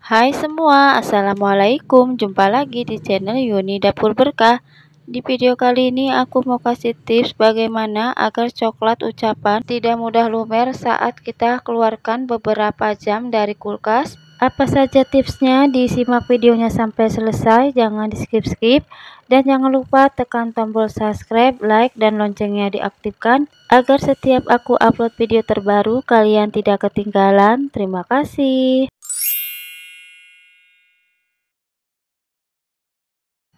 Hai semua, assalamualaikum. Jumpa lagi di channel Yuni Dapur Berkah. Di video kali ini aku mau kasih tips bagaimana agar coklat ucapan tidak mudah lumer saat kita keluarkan beberapa jam dari kulkas. Apa saja tipsnya? Disimak videonya sampai selesai, jangan di skip-skip. Dan jangan lupa tekan tombol subscribe, like, dan loncengnya diaktifkan agar setiap aku upload video terbaru kalian tidak ketinggalan. Terima kasih.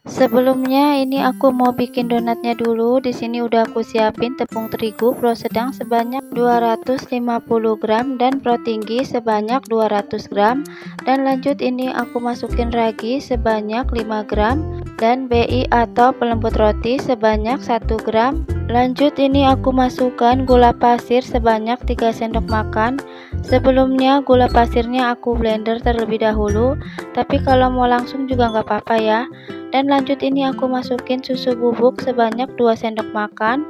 Sebelumnya ini aku mau bikin donatnya dulu. Di sini udah aku siapin tepung terigu pro sedang sebanyak 250 gram dan pro tinggi sebanyak 200 gram. Dan lanjut ini aku masukin ragi sebanyak 5 gram dan BI atau pelembut roti sebanyak 1 gram. Lanjut ini aku masukkan gula pasir sebanyak 3 sendok makan. Sebelumnya gula pasirnya aku blender terlebih dahulu, tapi kalau mau langsung juga nggak apa-apa ya. Dan lanjut ini aku masukin susu bubuk sebanyak 2 sendok makan.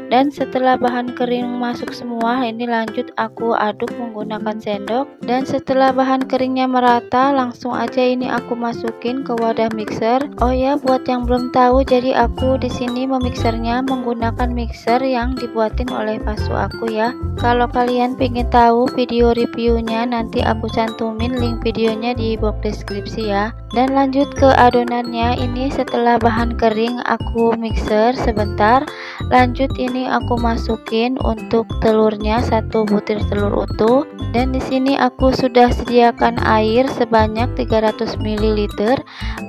Dan setelah bahan kering masuk semua, ini lanjut aku aduk menggunakan sendok. Dan setelah bahan keringnya merata, langsung aja ini aku masukin ke wadah mixer. Oh ya, buat yang belum tahu, jadi aku di sini memixernya menggunakan mixer yang dibuatin oleh pasu aku ya. Kalau kalian pengen tahu video reviewnya, nanti aku cantumin link videonya di box deskripsi ya. Dan lanjut ke adonannya. Ini setelah bahan kering aku mixer sebentar. Lanjut ini aku masukin untuk telurnya 1 butir telur utuh. Dan di sini aku sudah sediakan air sebanyak 300 ml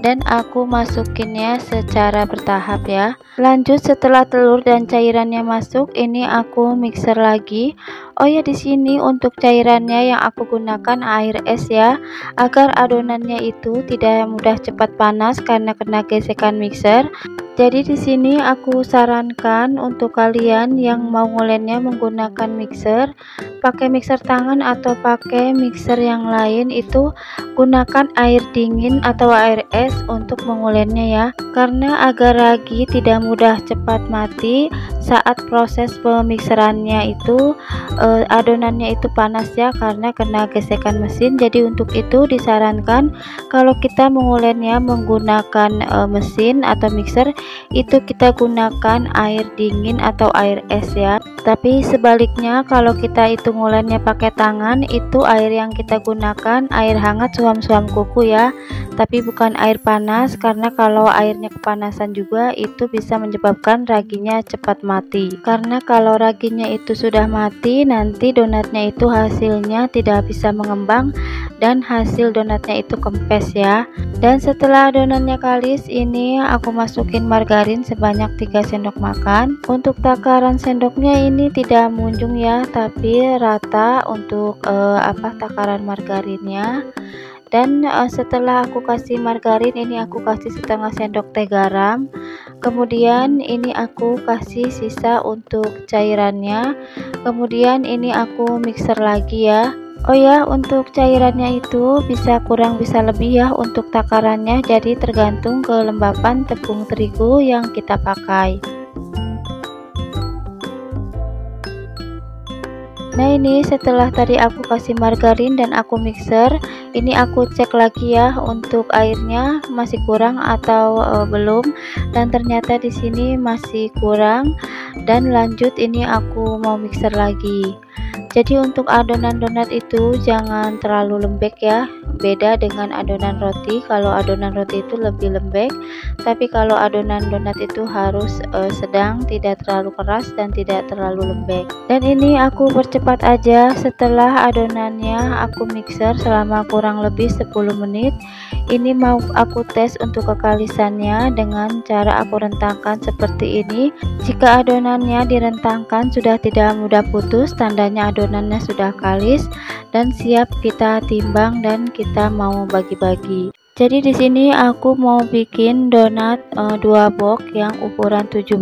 dan aku masukinnya secara bertahap ya. Lanjut setelah telur dan cairannya masuk, ini aku mixer lagi. Oh ya, di sini untuk cairannya yang aku gunakan air es ya, agar adonannya itu tidak mudah cepat panas karena kena gesekan mixer. Jadi di sini aku sarankan untuk kalian yang mau ngulennya menggunakan mixer, pakai mixer tangan atau pakai mixer yang lain, itu gunakan air dingin atau air es untuk mengulennya ya. Karena agar ragi tidak mudah cepat mati saat proses pemixerannya itu, adonannya itu panas ya karena kena gesekan mesin. Jadi untuk itu disarankan kalau kita mengulennya menggunakan mesin atau mixer, itu kita gunakan air dingin atau air es ya. Tapi sebaliknya kalau kita itu ngulennya pakai tangan, itu air yang kita gunakan air hangat suam-suam kuku ya, tapi bukan air panas, karena kalau airnya kepanasan juga itu bisa menyebabkan raginya cepat mati. Karena kalau raginya itu sudah mati, nanti donatnya itu hasilnya tidak bisa mengembang dan hasil donatnya itu kempes ya. Dan setelah adonannya kalis, ini aku masukin margarin sebanyak 3 sendok makan. Untuk takaran sendoknya ini tidak munjung ya, tapi rata untuk takaran margarinnya. Dan setelah aku kasih margarin, ini aku kasih setengah sendok teh garam. Kemudian ini aku kasih sisa untuk cairannya. Kemudian ini aku mixer lagi ya. Oh ya, untuk cairannya itu bisa kurang bisa lebih ya untuk takarannya, jadi tergantung kelembapan tepung terigu yang kita pakai. Nah ini setelah tadi aku kasih margarin dan aku mixer, ini aku cek lagi ya untuk airnya masih kurang atau belum, dan ternyata di sini masih kurang. Dan lanjut ini aku mau mixer lagi. Jadi untuk adonan donat itu jangan terlalu lembek ya, beda dengan adonan roti. Kalau adonan roti itu lebih lembek, tapi kalau adonan donat itu harus sedang, tidak terlalu keras dan tidak terlalu lembek. Dan ini aku percepat aja. Setelah adonannya aku mixer selama kurang lebih 10 menit, ini mau aku tes untuk kekalisannya dengan cara aku rentangkan seperti ini. Jika adonannya direntangkan sudah tidak mudah putus, tandanya adonannya sudah kalis dan siap kita timbang dan kita mau bagi-bagi. Jadi di sini aku mau bikin donat 2 box yang ukuran 17.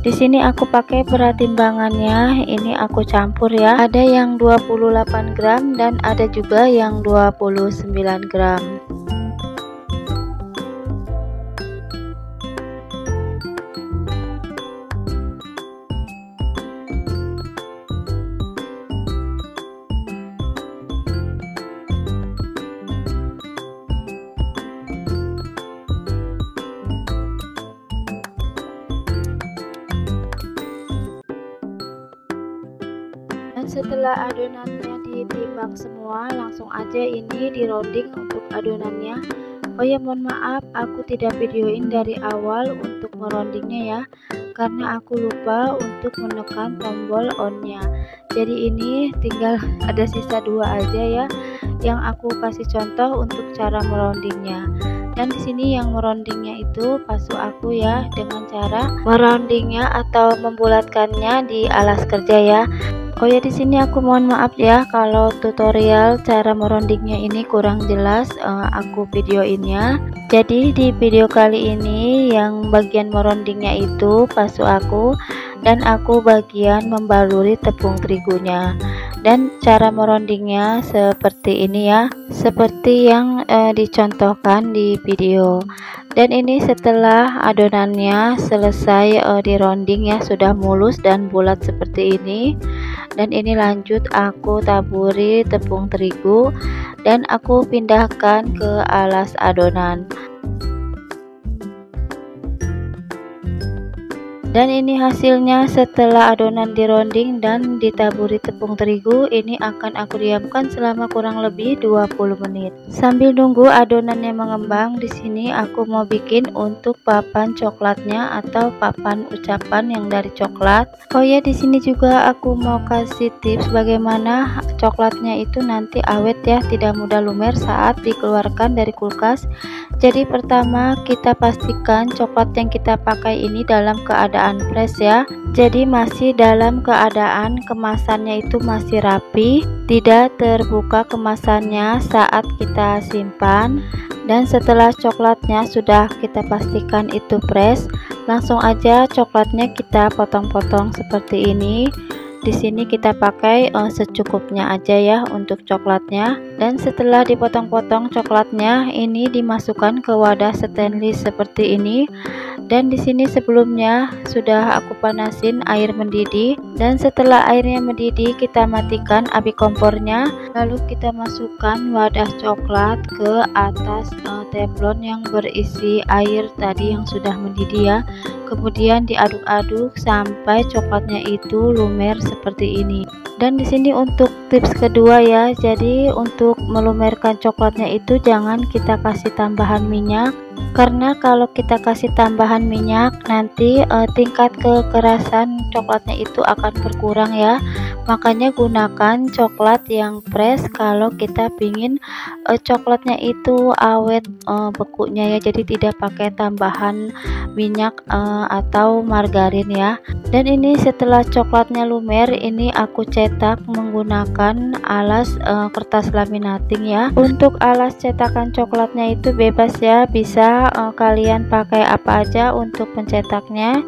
Di sini aku pakai berat timbangannya, ini aku campur ya. Ada yang 28 gram dan ada juga yang 29 gram. setelah adonannya ditimbang semua, langsung aja ini dironding untuk adonannya. Oh ya, mohon maaf aku tidak videoin dari awal untuk merondingnya ya, karena aku lupa untuk menekan tombol on-nya. Jadi ini tinggal ada sisa 2 aja ya yang aku kasih contoh untuk cara merondingnya. Dan di sini yang merondingnya itu pasu aku ya, dengan cara merondingnya atau membulatkannya di alas kerja ya. Oh ya, di sini aku mohon maaf ya kalau tutorial cara merondingnya ini kurang jelas aku videoinnya. Jadi di video kali ini yang bagian merondingnya itu pasu aku, dan aku bagian membaluri tepung terigunya. Dan cara merondingnya seperti ini ya, seperti yang dicontohkan di video. Dan ini setelah adonannya selesai dironding ya, sudah mulus dan bulat seperti ini. Dan ini lanjut aku taburi tepung terigu dan aku pindahkan ke alas adonan. Dan ini hasilnya setelah adonan dironding dan ditaburi tepung terigu. Ini akan aku diamkan selama kurang lebih 20 menit. Sambil nunggu adonannya mengembang, di sini aku mau bikin untuk papan coklatnya atau papan ucapan yang dari coklat. Oh ya, di sini juga aku mau kasih tips bagaimana coklatnya itu nanti awet ya, tidak mudah lumer saat dikeluarkan dari kulkas. Jadi pertama kita pastikan coklat yang kita pakai ini dalam keadaan fresh ya. Jadi masih dalam keadaan kemasannya itu masih rapi, tidak terbuka kemasannya saat kita simpan. Dan setelah coklatnya sudah kita pastikan itu fresh, langsung aja coklatnya kita potong-potong seperti ini. Di sini kita pakai secukupnya aja ya untuk coklatnya. Dan setelah dipotong-potong coklatnya, ini dimasukkan ke wadah stainless seperti ini. Dan di sini sebelumnya sudah aku panasin air mendidih, dan setelah airnya mendidih kita matikan api kompornya, lalu kita masukkan wadah coklat ke atas teflon yang berisi air tadi yang sudah mendidih ya. Kemudian diaduk-aduk sampai coklatnya itu lumer seperti ini. Dan di sini untuk tips kedua ya, jadi untuk melumerkan coklatnya itu jangan kita kasih tambahan minyak, karena kalau kita kasih tambahan minyak nanti tingkat kekerasan coklatnya itu akan berkurang ya. Makanya gunakan coklat yang fresh kalau kita pingin coklatnya itu awet bekunya ya, jadi tidak pakai tambahan minyak atau margarin ya. Dan ini setelah coklatnya lumer, ini aku cetak menggunakan alas kertas laminating ya. Untuk alas cetakan coklatnya itu bebas ya, bisa kalian pakai apa aja untuk pencetaknya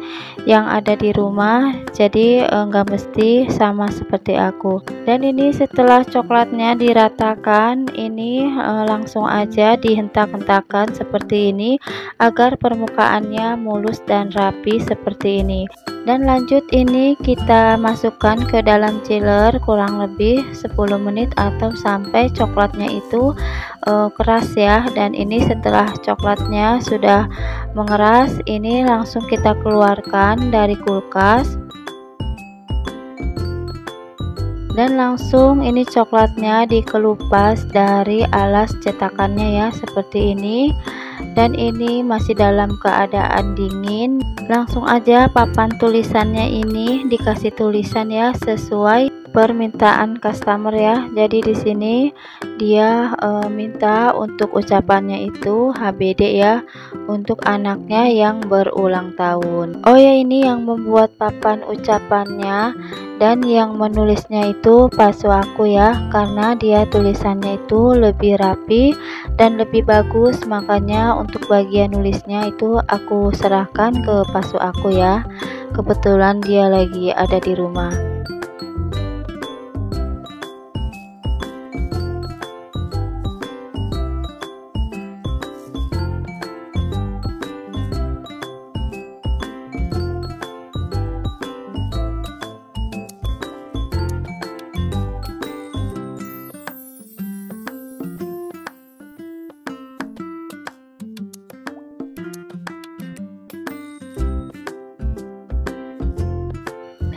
yang ada di rumah, jadi nggak mesti sama seperti aku. Dan ini setelah coklatnya diratakan, ini langsung aja dihentak-hentakan seperti ini agar permukaannya mulus dan rapi seperti ini. Dan lanjut ini kita masukkan ke dalam chiller kurang lebih 10 menit atau sampai coklatnya itu keras ya. Dan ini setelah coklatnya sudah mengeras, ini langsung kita keluarkan dari kulkas. Dan langsung ini coklatnya dikelupas dari alas cetakannya ya, seperti ini. Dan ini masih dalam keadaan dingin. Langsung aja papan tulisannya ini dikasih tulisan ya sesuai permintaan customer ya. Jadi di sini dia minta untuk ucapannya itu HBD ya, untuk anaknya yang berulang tahun. Oh ya, ini yang membuat papan ucapannya dan yang menulisnya itu pasu aku ya, karena dia tulisannya itu lebih rapi dan lebih bagus, makanya untuk bagian nulisnya itu aku serahkan ke pasu aku ya. Kebetulan dia lagi ada di rumah.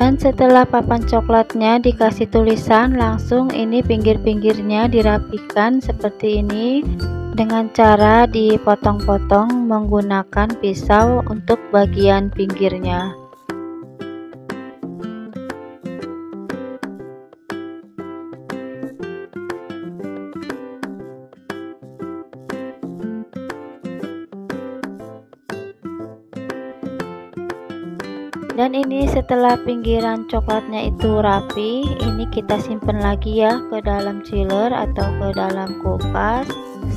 Dan setelah papan coklatnya dikasih tulisan, langsung ini pinggir-pinggirnya dirapikan seperti ini dengan cara dipotong-potong menggunakan pisau untuk bagian pinggirnya. Dan ini setelah pinggiran coklatnya itu rapi, ini kita simpan lagi ya ke dalam chiller atau ke dalam kulkas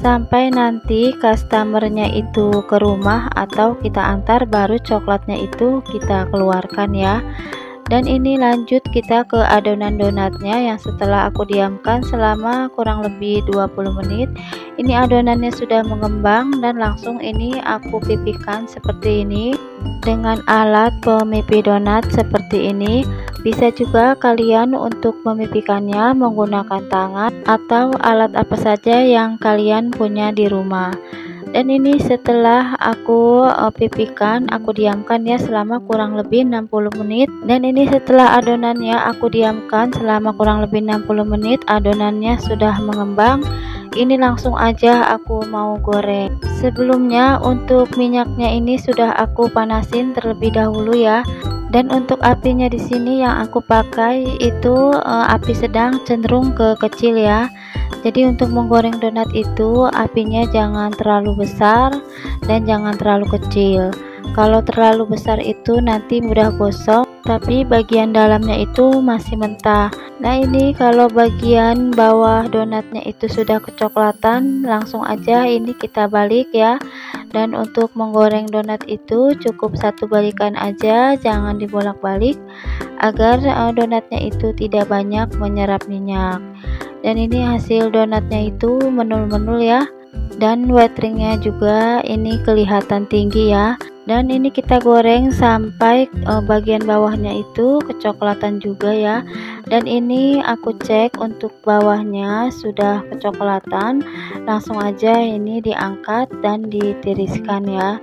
sampai nanti customernya itu ke rumah atau kita antar, baru coklatnya itu kita keluarkan ya. Dan ini lanjut kita ke adonan donatnya yang setelah aku diamkan selama kurang lebih 20 menit. Ini adonannya sudah mengembang dan langsung ini aku pipihkan seperti ini dengan alat pemipih donat seperti ini. Bisa juga kalian untuk memipihkannya menggunakan tangan atau alat apa saja yang kalian punya di rumah. Dan ini setelah aku pipihkan, aku diamkan ya selama kurang lebih 60 menit. Dan ini setelah adonannya aku diamkan selama kurang lebih 60 menit, adonannya sudah mengembang. Ini langsung aja aku mau goreng. Sebelumnya untuk minyaknya ini sudah aku panasin terlebih dahulu ya. Dan untuk apinya di sini yang aku pakai itu api sedang cenderung ke kecil ya. Jadi untuk menggoreng donat itu apinya jangan terlalu besar dan jangan terlalu kecil. Kalau terlalu besar itu nanti mudah gosong, tapi bagian dalamnya itu masih mentah. Nah ini kalau bagian bawah donatnya itu sudah kecoklatan, langsung aja ini kita balik ya. Dan untuk menggoreng donat itu cukup satu balikan aja, jangan dibolak-balik agar donatnya itu tidak banyak menyerap minyak. Dan ini hasil donatnya itu menul-menul ya, dan wateringnya juga ini kelihatan tinggi ya. Dan ini kita goreng sampai bagian bawahnya itu kecoklatan juga ya. Dan ini aku cek untuk bawahnya sudah kecoklatan, langsung aja ini diangkat dan ditiriskan ya.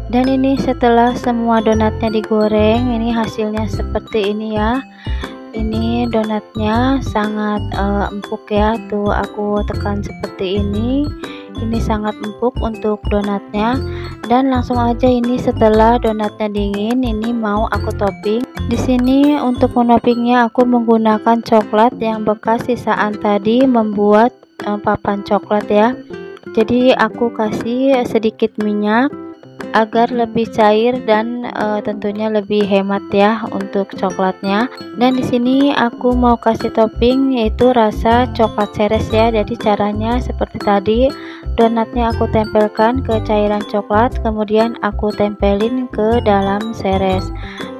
Dan ini setelah semua donatnya digoreng, ini hasilnya seperti ini ya. Ini donatnya sangat empuk ya, tuh aku tekan seperti ini. Ini sangat empuk untuk donatnya. Dan langsung aja ini setelah donatnya dingin, ini mau aku topping. Di sini untuk menopingnya aku menggunakan coklat yang bekas sisaan tadi membuat papan coklat ya. Jadi aku kasih sedikit minyak agar lebih cair dan tentunya lebih hemat ya untuk coklatnya. Dan di sini aku mau kasih topping yaitu rasa coklat seres ya. Jadi caranya seperti tadi, donatnya aku tempelkan ke cairan coklat, kemudian aku tempelin ke dalam seres.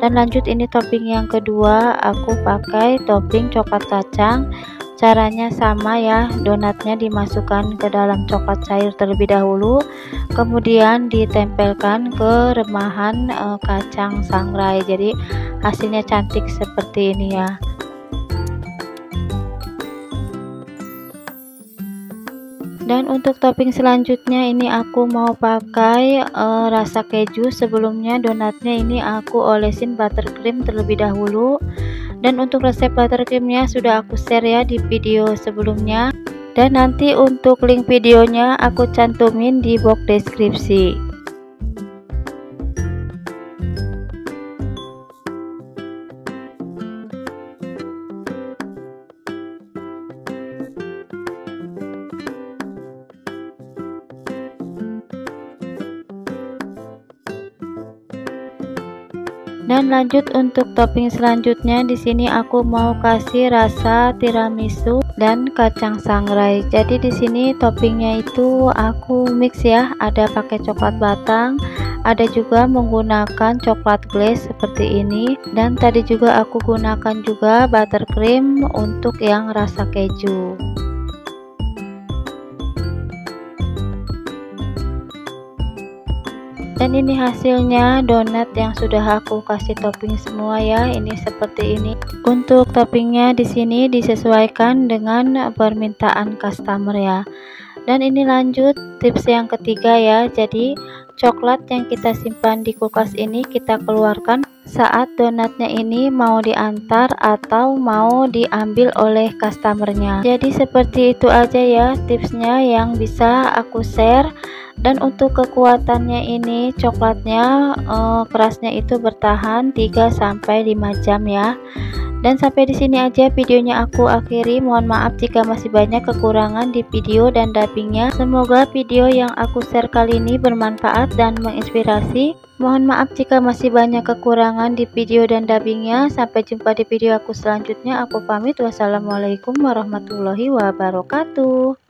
Dan lanjut ini topping yang kedua, aku pakai topping coklat kacang. Caranya sama ya, donatnya dimasukkan ke dalam coklat cair terlebih dahulu, kemudian ditempelkan ke remahan kacang sangrai. Jadi hasilnya cantik seperti ini ya. Dan untuk topping selanjutnya ini aku mau pakai rasa keju. Sebelumnya donatnya ini aku olesin buttercream terlebih dahulu. Dan untuk resep buttercreamnya sudah aku share ya di video sebelumnya. Dan nanti untuk link videonya aku cantumin di box deskripsi. Dan lanjut untuk topping selanjutnya, di sini aku mau kasih rasa tiramisu dan kacang sangrai. Jadi di sini toppingnya itu aku mix ya, ada pakai coklat batang, ada juga menggunakan coklat glaze seperti ini, dan tadi juga aku gunakan juga buttercream untuk yang rasa keju. Dan ini hasilnya donat yang sudah aku kasih topping semua ya. Ini seperti ini. Untuk toppingnya di sini disesuaikan dengan permintaan customer ya. Dan ini lanjut tips yang ketiga ya. Jadi coklat yang kita simpan di kulkas ini kita keluarkan saat donatnya ini mau diantar atau mau diambil oleh customernya. Jadi seperti itu aja ya tipsnya yang bisa aku share. Dan untuk kekuatannya ini coklatnya kerasnya itu bertahan 3-5 jam ya. Dan sampai di sini aja videonya aku akhiri. Mohon maaf jika masih banyak kekurangan di video dan dubbingnya. Semoga video yang aku share kali ini bermanfaat dan menginspirasi. Mohon maaf jika masih banyak kekurangan di video dan dubbingnya. Sampai jumpa di video aku selanjutnya. Aku pamit. Wassalamualaikum warahmatullahi wabarakatuh.